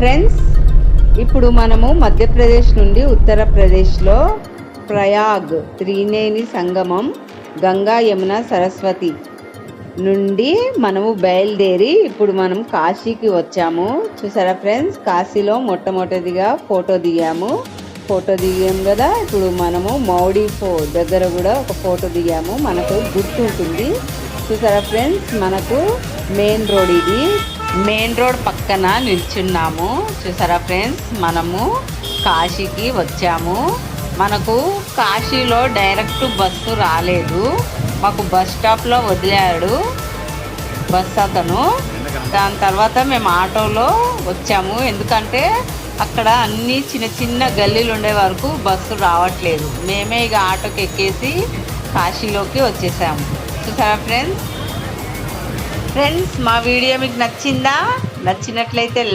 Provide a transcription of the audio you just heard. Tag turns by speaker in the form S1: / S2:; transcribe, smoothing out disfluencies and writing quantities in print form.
S1: Friends, ఇప్పుడు మనము మధ్యప్రదేశ్ నుండి ఉత్తరప్రదేశ్లో ప్రయాగ్ త్రినేని సంగమం గంగా యమున సరస్వతి నుండి మనము బయలుదేరి ఇప్పుడు మనం కాశీకి వచ్చాము. చూసారా ఫ్రెండ్స్, కాశీలో మొట్టమొదటిగా ఫోటో దిగాము కదా. ఇప్పుడు మనము మౌడి దగ్గర కూడా ఒక ఫోటో దిగాము, మనకు గుర్తుంటుంది. చూసారా ఫ్రెండ్స్, మనకు మెయిన్ రోడ్ ఇది. మెయిన్ రోడ్ పక్కన నిల్చున్నాము. చూసారా ఫ్రెండ్స్, మనము కాశీకి వచ్చాము. మనకు కాశీలో డైరెక్ట్ బస్సు రాలేదు, మాకు బస్ స్టాప్లో వదిలాడు బస్ అతను. దాని తర్వాత మేము ఆటోలో వచ్చాము, ఎందుకంటే అక్కడ అన్ని చిన్న చిన్న గల్లీలు ఉండే వరకు బస్సు రావట్లేదు. మేమే ఇక ఆటోకి ఎక్కేసి కాశీలోకి వచ్చేసాము. చూసారా ఫ్రెండ్స్, మా వీడియో మీకు నచ్చినట్లయితే